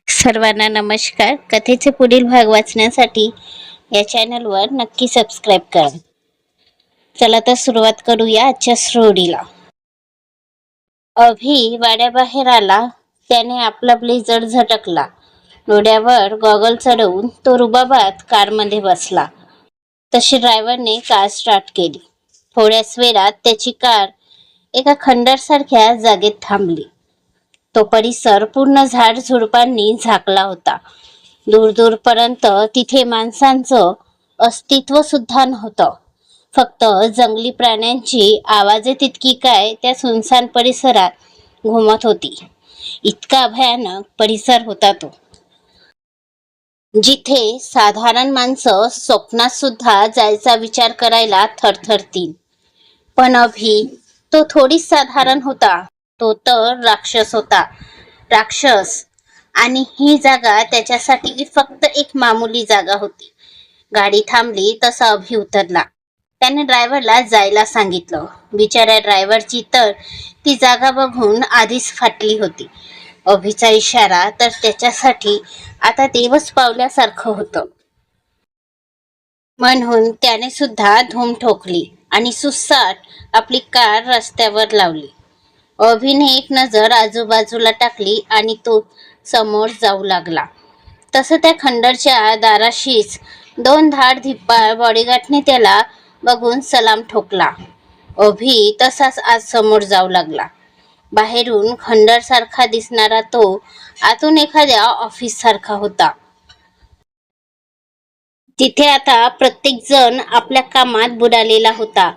सर्वांना नमस्कार. कथेचे पुढील भाग वाचण्यासाठी या चॅनलवर नक्की सबस्क्राईब करा. चला तर सुरुवात करूया आजच्या स्टोरीला. अभि वाड्याबाहेर आला. त्याने आपला ब्लेझर झटकला. डोळ्यावर गॉगल चढवून तो रुबाबात कारमध्ये बसला. तशी ड्रायव्हरने कार स्टार्ट केली. थोड्याच वेळात त्याची कार एका खंडरसारख्या जागेत थांबली. तो परिसर पूर्ण झाड झुडपांनी झाकला होता. दूर दूरपर्यंत तिथे माणसांचं अस्तित्व सुद्धा नव्हतं. फक्त जंगली प्राण्यांची आवाजे तितकी काय त्या सुनसान परिसरात घुमत होती. इतका भयानक परिसर होता तो, जिथे साधारण माणसं स्वप्नात सुद्धा जायचा विचार करायला थरथरतील. पण अभि तो थोडीच साधारण होता. तो तर राक्षस होता. राक्षस. आणि ही जागा त्याच्यासाठी फक्त एक मामूली जागा होती. गाडी थांबली तसा अभि उतरला. त्याने ड्रायव्हरला जायला सांगितलं. बिचाऱ्या ड्रायव्हरची तर ती जागा बघून आधीच फाटली होती. अभिचा इशारा तर त्याच्यासाठी आता देवच पावल्यासारखं होतं. म्हणून त्याने सुद्धा धूम ठोकली आणि सुसाट आपली कार रस्त्यावर लावली. अभिने एक नजर आजूबाजूला टाकली आणि तो समोर जाऊ लागला. तसं त्या खंडरच्या दाराशीच दोन धाड धिप्पाड बॉडीगार्डने त्याला बघून सलाम ठोकला. अभि तसाच आज समोर जाऊ लागला. बाहेरून खंडर सारखा दिसणारा तो आतून एखाद्या ऑफिस सारखा होता. तिथे आता प्रत्येक जण आपल्या कामात बुडालेला होता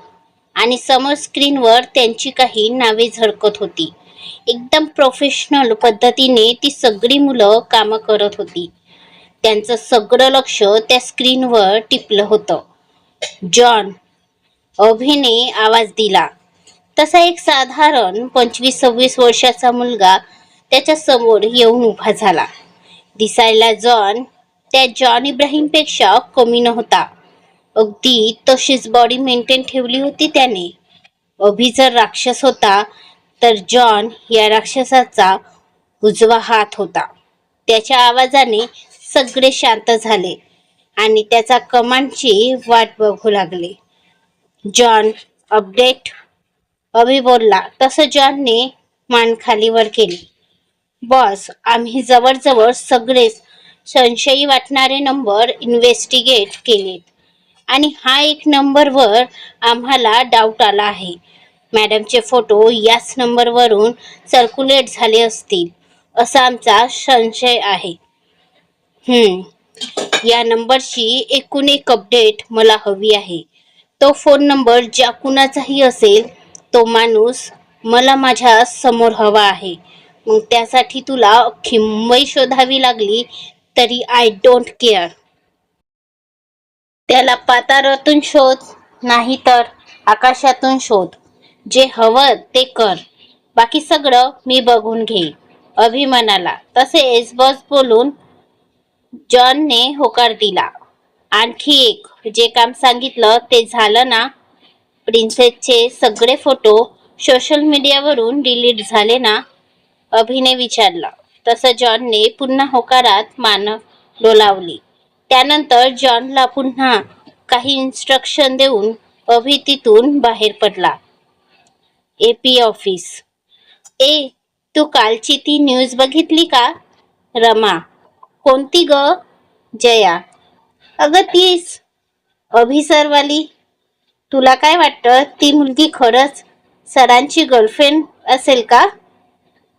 आणि समोर स्क्रीनवर त्यांची काही नावे झळकत होती. एकदम प्रोफेशनल पद्धतीने ती सगळी मुलं कामं करत होती. त्यांचं सगळं लक्ष त्या स्क्रीनवर टिपलं होतं. जॉन. अभिने आवाज दिला. तसा एक साधारण 25-26 वर्षाचा मुलगा त्याच्या समोर येऊन उभा झाला. दिसायला जॉन त्या जॉन इब्राहिमपेक्षा कमी नव्हता. अगदी तशीच बॉडी मेंटेन ठेवली होती त्याने. अभि जर राक्षस होता तर जॉन या राक्षसाचा उजवा हात होता. त्याच्या आवाजाने सगळे शांत झाले आणि त्याचा कमांडची वाट बघू लागले. John, update. अभि बोलला. तसं जॉनने मान खाली वर केली. बॉस, आम्ही जवळजवळ सगळेच संशयी वाटणारे नंबर इन्व्हेस्टिगेट केलेत आणि हा एक नंबरवर आम्हाला डाऊट आला आहे. मॅडमचे फोटो याच नंबरवरून सर्क्युलेट झाले असतील असा आमचा संशय आहे. या नंबरची एकूण एक अपडेट मला हवी आहे. तो फोन नंबर ज्या कुणाचाही असेल तो माणूस मला माझ्या समोर हवा आहे. मग त्यासाठी तुला अख्खी मुंबई शोधावी लागली तरी आय डोंट केअर. त्याला पाताळातून शोध, नाही तर आकाशातून शोध. जे हवं ते कर. बाकी सगळं मी बघून घेईन. अभि म्हणाला. तसे एसबॉस बोलून जॉनने होकार दिला. आणखी एक, जे काम सांगितलं ते झालं ना? प्रिन्सेसचे सगळे फोटो सोशल मीडियावरून डिलीट झाले ना? अभिने विचारलं. तसं जॉनने पुन्हा होकारात मान डोलावली. त्यानंतर जॉनला पुन्हा काही इन्स्ट्रक्शन देऊन अभि तिथून बाहेर पडला. AP office. तू कालची ती न्यूज बघितली का? रमा. कोणती ग? जया. अगं तीच अभिसरवाली. तुला काय वाटतं, ती मुलगी खरंच सरांची गर्लफ्रेंड असेल का?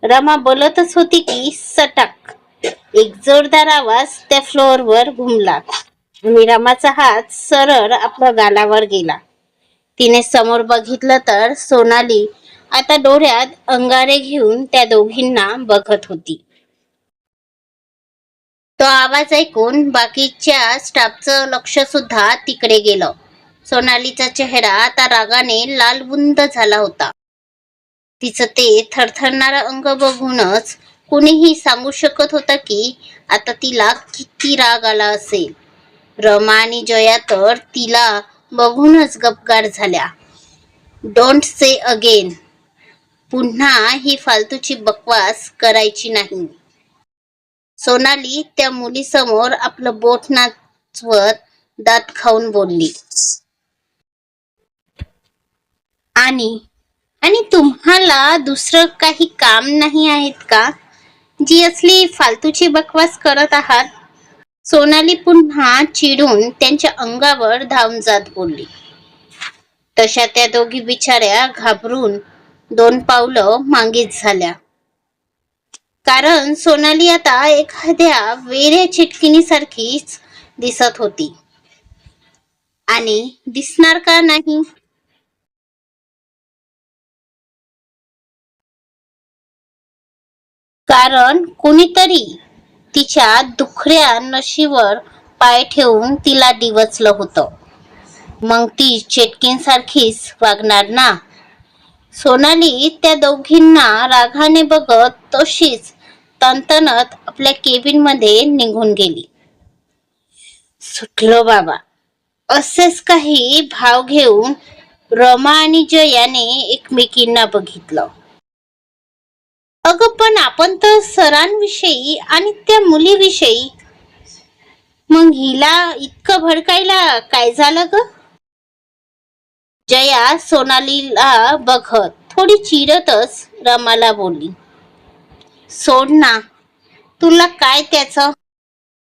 रमा बोलतच होती की सटक. एक जोरदार आवाज त्या फ्लोअरवर घुमला आणि रमाचा हात सरळ आपल्या गालावर गेला. तिने समोर बघितलं तर सोनाली आता डोळ्यात अंगारे घेऊन त्या दोघींना बघत होती. तो आवाज ऐकून बाकीच्या स्टाफचं लक्ष सुद्धा तिकडे गेलं. सोनालीचा चेहरा आता रागाने लालबुंद झाला होता. तिचं ते थरथरणारं अंग बघूनच कुणीही सांगू शकत होतं की आता तिला किती राग आला असेल. रमा आणि जया तर तिला बघूनच गपगार झाल्या. Don't say again. पुन्हा ही फालतूची बकवास करायची नाही. सोनाली त्या मुलीसमोर आपलं बोट नाचवत दात खाऊन बोलली, आणि आणि तुम्हाला दुसरं काही काम नाही आहेत का, जी असली फालतूची बकवास करत आहात? सोनाली पुन्हा चिडून त्यांच्या अंगावर धावून जात बोलली. तशा त्या दोघी बिचाऱ्या घाबरून 2 पावलं मागेच झाल्या. कारण सोनाली आता एखाद्या वेड्या चिटकिणीसारखीच दिसत होती. आणि दिसणार का नाही? कारण कुणीतरी तिच्या दुखऱ्या नशीवर पाय ठेवून तिला डिवचलं होतं. मग ती चेटकींसारखीच वागणार ना. सोनाली त्या दोघींना रागाने बघत तशीच तणतणत आपल्या केबिन मध्ये निघून गेली. सुटलो बाबा. असेच काही भाव घेऊन रमा आणि जयाने एकमेकींना बघितलं. अगं पण आपण तर सरांविषयी आणि त्या मुलीविषयी, मग हिला इतकं भडकायला काय झालं ग? जया सोनालीला बघत थोडी चिडतच रमाला बोलली, सोड ना, तुला काय त्याचं,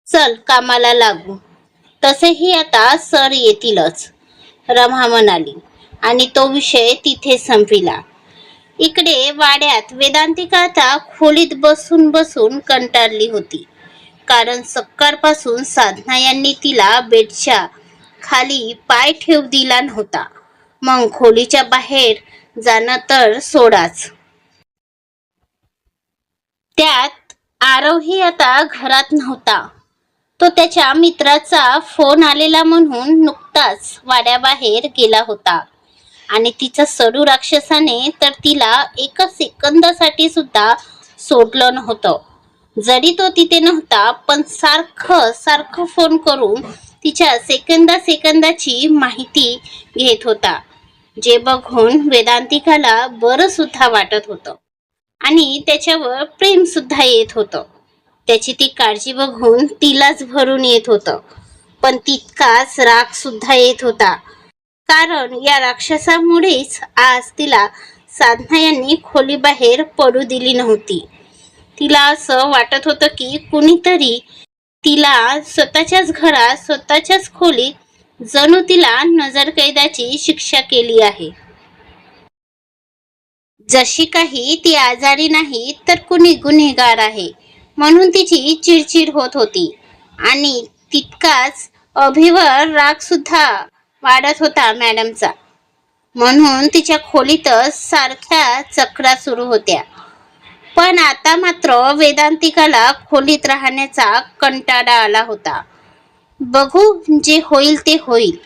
चल कामाला लागू. तसेही आता सर येतीलच, रमा म्हणाली आणि तो विषय तिथे संपविला. इकडे वाड्यात वेदांतिका आता खोलीत बसून बसून कंटाळली होती. कारण सकाळपासून साधना यांनी तिला बेडच्या खाली पाय ठेवू दिला नव्हता. मग खोलीच्या बाहेर जाणं तर सोडाच. त्यात आरवही आता घरात नव्हता. तो त्याच्या मित्राचा फोन आलेला म्हणून नुकताच वाड्याबाहेर गेला होता. आणि तिचा सडू राक्षसाने तर तिला एका सेकंदासाठी सुद्धा सोडलं नव्हतं. जरी तो तिथे नव्हता पण सारखं सारखं फोन करून तिच्या सेकंदाची माहिती घेत होता. जे बघून वेदांतिकाला बरं सुद्धा वाटत होतं आणि त्याच्यावर प्रेम सुद्धा येत होतं. त्याची ती काळजी बघून तिलाच भरून येत होतं. पण तितकाच राग सुद्धा येत होता. कारण या राक्षसामुळेच आज तिला साधना यांनी खोलीबाहेर पडू दिली नव्हती. तिला असं वाटत होतं की कुणीतरी तिला स्वतःच्याच घरात स्वतःच्याच खोलीत जणू तिला नजरकैदाची शिक्षा केली आहे. जशी काही ती आजारी नाही तर कुणी गुन्हेगार आहे म्हणून तिची चिडचिड होत होती. आणि तितकाच अभिवर राग सुद्धा वाढत होता मॅडमचा. म्हणून तिच्या खोलीतच सारख्या चक्रा सुरू होत्या. पण आता मात्र वेदांतिकाला खोलीत राहण्याचा कंटाळा आला होता. बघू, जे होईल ते होईल,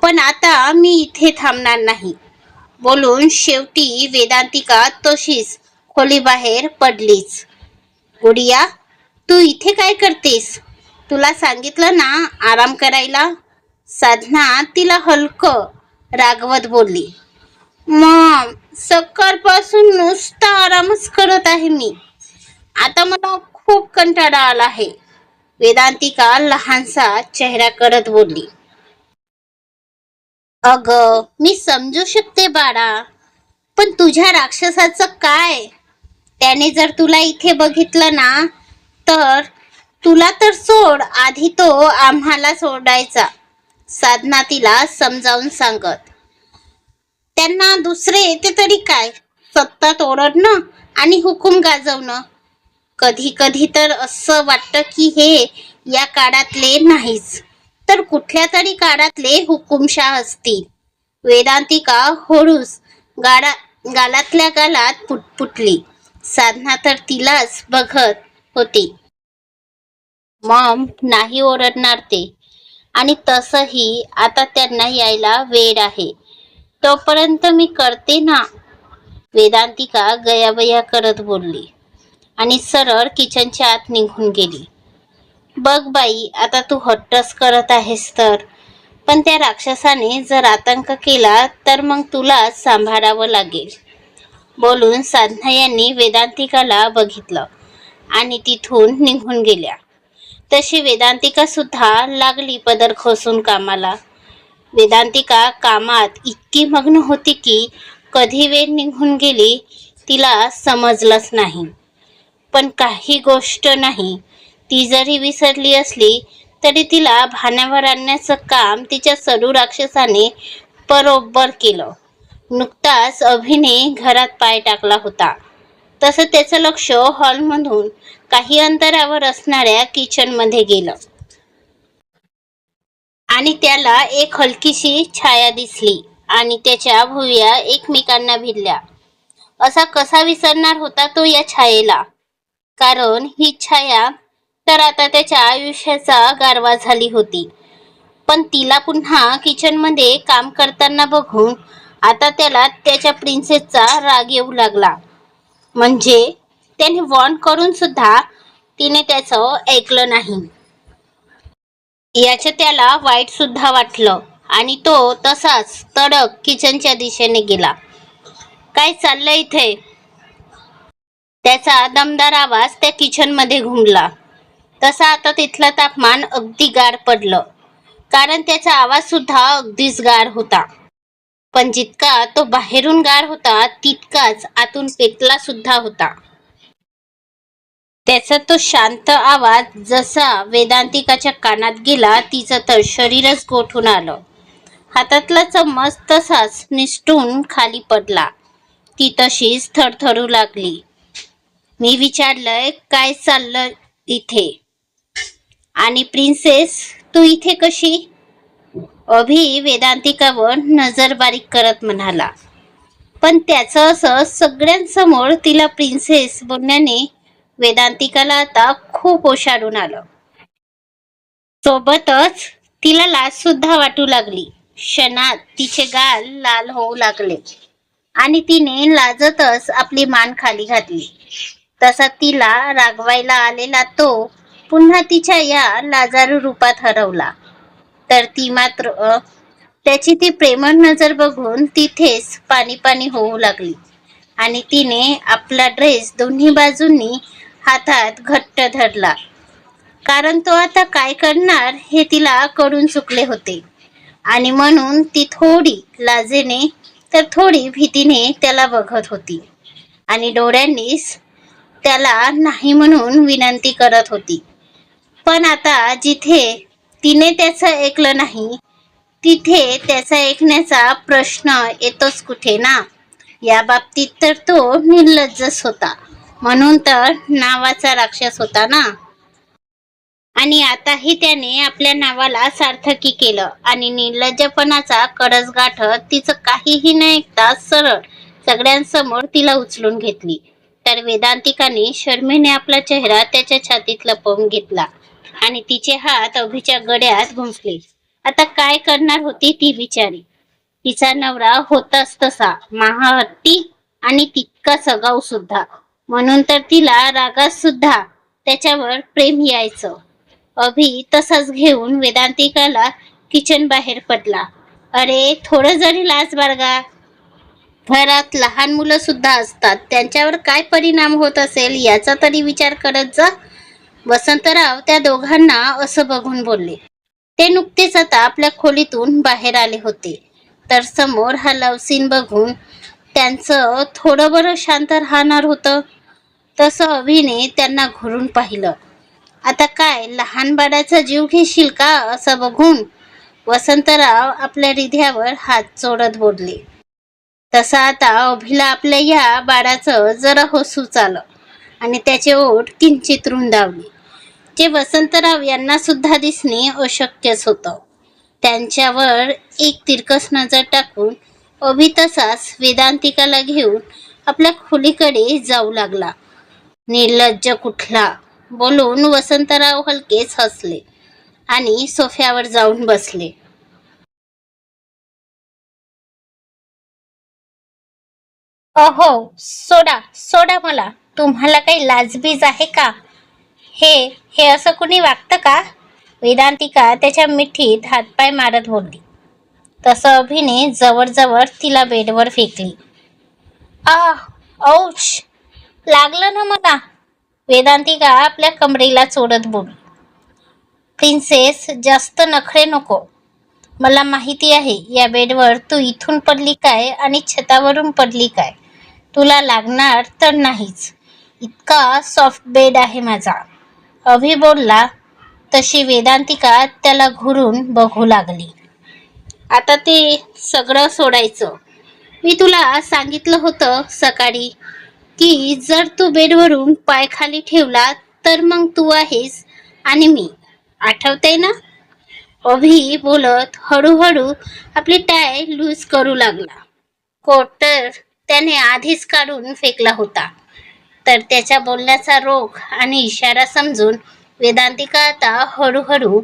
पण आता मी इथे थांबणार नाही, बोलून शेवटी वेदांतिका तशीच खोलीबाहेर पडलीच. गुडिया, तू इथे काय करतेस? तुला सांगितलं ना आराम करायला. साधना तिला हलकं रागवत बोलली. मॉम, सकाळपासून नुसता आरामच करत आहे मी. आता मला खूप कंटाळा आला आहे. वेदांतिका लहानसा चेहरा करत बोलली. अगं, मी समजू शकते बाळा, पण तुझ्या राक्षसाचं काय? त्याने जर तुला इथे बघितलं ना तर तुला तर सोड, आधी तो आम्हाला सोडायचा. साधना तिला समजावून सांगत. त्यांना दुसरे येते तरी काय, सत्तात ओरडणं आणि हुकूम गाजवणं. कधी कधी तर असं वाटतं की हे या काळातले नाहीच तर कुठल्या तरी काळातले हुकुमशाह असतील. वेदांतिका हळूच गालातल्या गालात पुटपुटली. साधना तर तिलाच बघत होती. मॉम नाही ओरडणार ते, आणि तसंही आता त्यांना यायला वेळ आहे, तोपर्यंत मी करते ना. वेदांतिका गयाबया करत बोलली आणि सरळ किचनच्या आत निघून गेली. बघ बाई, आता तू हट्टच करत आहेस तर, पण त्या राक्षसाने जर आतंक केला तर मग तुला सांभाळावं लागेल, बोलून साधना यांनी वेदांतिकाला बघितलं आणि तिथून निघून गेल्या. तशी वेदांतिका सुद्धा लागली पदर खोसून कामाला. वेदांतिका कामात इतकी मग्न होती की कधी वेळ निघून गेली तिला समजलंच नाही. पण काही गोष्ट नाही, ती जरी विसरली असली तरी तिला भानावर आणण्याचं काम तिच्या सडू राक्षसाने बरोबर केलं. नुकताच अभिने घरात पाय टाकला होता तसं त्याचं लक्ष हॉलमधून काही अंतरावर असणाऱ्या किचनमध्ये गेलं आणि त्याला एक हलकीशी छाया दिसली आणि त्याच्या भुवया एकमेकांना भिडल्या. असा कसा विसरणार होता तो या छायेला? कारण ही छाया तर आता त्याच्या आयुष्याचा गारवा झाली होती. पण तिला पुन्हा किचनमध्ये काम करताना बघून आता त्याला त्याच्या प्रिन्सेसचा राग येऊ लागला. म्हणजे त्याने वॉर्न करून सुद्धा तिने त्याचं ऐकलं नाही. याचं त्याला वाईट सुद्धा वाटलं आणि तो तसाच तडक किचनच्या दिशेने गेला. काय चाललंय इथे? त्याचा दमदार आवाज त्या किचनमध्ये घुमला. तसा आता तिथलं तापमान अगदी गार पडलं, कारण त्याचा आवाज सुद्धा अगदीच गार होता. पण जितका तो बाहेरून गार होता तितकाच आतून पेटला सुद्धा होता. त्याचा तो शांत आवाज जसा वेदांतिकाच्या कानात गेला तिचं तर शरीरच गोठून आलं. हातातला चम्मच तसाच निसटून खाली पडला. ती तशीच थरथरू लागली. मी विचारलंय काय चाललं इथे? आणि प्रिन्सेस तू इथे कशी? अभि वेदांतिकावर नजर बारीक करत म्हणाला. पण त्याचं असं सगळ्यांसमोर तिला प्रिन्सेस बोलण्याने वेदांतिकाला आता खूप ओशाडून आलं. सोबतच तिला लाज सुद्धा वाटू लागली. क्षणात तिचे गाल लाल होऊ लागले आणि तिने लाजतच आपली मान खाली घातली. तसा तिला रागवायला आलेला तो पुन्हा तिच्या या लाजारू रूपात हरवला. तर ती मात्र त्याची ती प्रेमळ नजर बघून तिथेच पाणी पाणी होऊ लागली आणि तिने आपला ड्रेस दोन्ही बाजूंनी हातात घट्ट धरला. कारण तो आता काय करणार हे तिला कळून चुकले होते आणि म्हणून ती थोडी लाजेने तर थोडी भीतीने त्याला बघत होती आणि डोळ्यांनीच त्याला नाही म्हणून विनंती करत होती. पण आता जिथे तिने त्याचं ऐकलं नाही तिथे त्याचा ऐकण्याचा प्रश्न येतोच कुठे ना. या बाबतीत तर तो निर्लज्जच होता, म्हणून तर नावाचा राक्षस होता ना. आणि आताही त्याने आपल्या नावाला सार्थकी केलं आणि निर्लज्जपणाचा कळस गाठत तिचं काहीही न ऐकता सरळ सगळ्यांसमोर तिला उचलून घेतली. तर वेदांतिकाने शर्मेने आपला चेहरा त्याच्या छातीत लपवून घेतला आणि तिचे हात अभिच्या गळ्यात गुंफले. आता काय करणार होती ती बिचारी? तिचा नवरा होताच तसा महाहट्टी आणि तितकाच आगाऊ सुद्धा, म्हणून तर तिला रागात सुद्धा त्याच्यावर प्रेम यायचं. अभि तसाच घेऊन वेदांतिकाला किचन बाहेर पडला. अरे थोडं जरी लाज बाळगा. घरात लहान मुलं सुद्धा असतात, त्यांच्यावर काय परिणाम होत असेल याचा तरी विचार करत जा. वसंतराव त्या दोघांना असं बघून बोलले. ते नुकतेच आता आपल्या खोलीतून बाहेर आले होते. तर समोर हा लव्ह सीन बघून त्यांचं थोडं बरं शांत राहणार होतं. तसं अभिने त्यांना घुरून पाहिलं. आता काय लहान बाळाचा जीव घेशील का असं बघून वसंतराव आपल्या हृदयावर हात चोळत बोलले. तसं आता अभिला आपल्या या बाळाचं जरा हसूच आलं आणि त्याचे ओठ किंचित रुंदावले, जे वसंतराव यांना सुद्धा दिसणे अशक्यच होतं. त्यांच्यावर एक तिरकस नजर टाकून अभि तसाच वेदांतिकाला घेऊन आपल्या खोलीकडे जाऊ लागला. निर्लज्ज कुठला बोलून वसंतराव हलकेच हसले आणि सोफ्यावर जाऊन बसले. अहो सोडा सोडा मला, तुम्हाला काही लाजबीज आहे का? हे हे असं कुणी वागतं का? वेदांतिका त्याच्या मिठीत हातपाय मारत बोलली. तसं अभिने जवळजवळ तिला बेडवर फेकली. आ औच, लागलं ना मला. वेदांतिका आपल्या कमरेला चोरत बोलली, प्रिन्सेस जास्त नखरे नको. मला माहिती आहे या बेडवर तू इथून पडली काय आणि छतावरून पडली काय. तुला लागणार तर नाहीच. इतका सॉफ्ट बेड आहे माझा. अभि बोलला तशी वेदांतिका त्याला घुरून बघू लागली. आता ते सगळं सोडायचं. मी तुला सांगितलं होतं सकाळी की जर तू बेडवरून पाय खाली ठेवला तर मग तू आहेस आणि मी. आठवतंय ना. अभि बोलत हळूहळू आपली टाय लूज करू लागला. कोट तर त्याने आधीच काढून फेकला होता. तर त्याच्या बोलण्याचा रोख आणि इशारा समजून वेदांतिका आता हळूहळू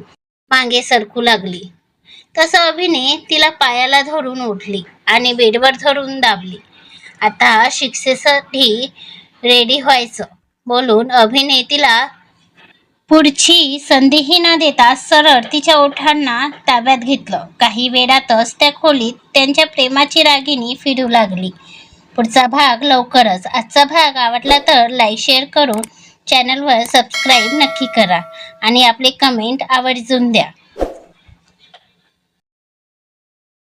मागे सरकू लागली. तसं अभिने तिला पायाला धरून उठली आणि बेडवर धरून दाबली. आता शिक्षेसाठी रेडी व्हायचं बोलून अभिने तिला पुढची संधीही न देता सरळ तिच्या ओठांना ताब्यात घेतलं. काही वेळातच त्या खोलीत त्यांच्या प्रेमाची रागिणी फिरू लागली. पुढचा भाग लवकरच. आजचा भाग आवडला तर लाईक शेअर करून चॅनलवर सबस्क्राईब नक्की करा आणि आपले कमेंट आवर्जून द्या.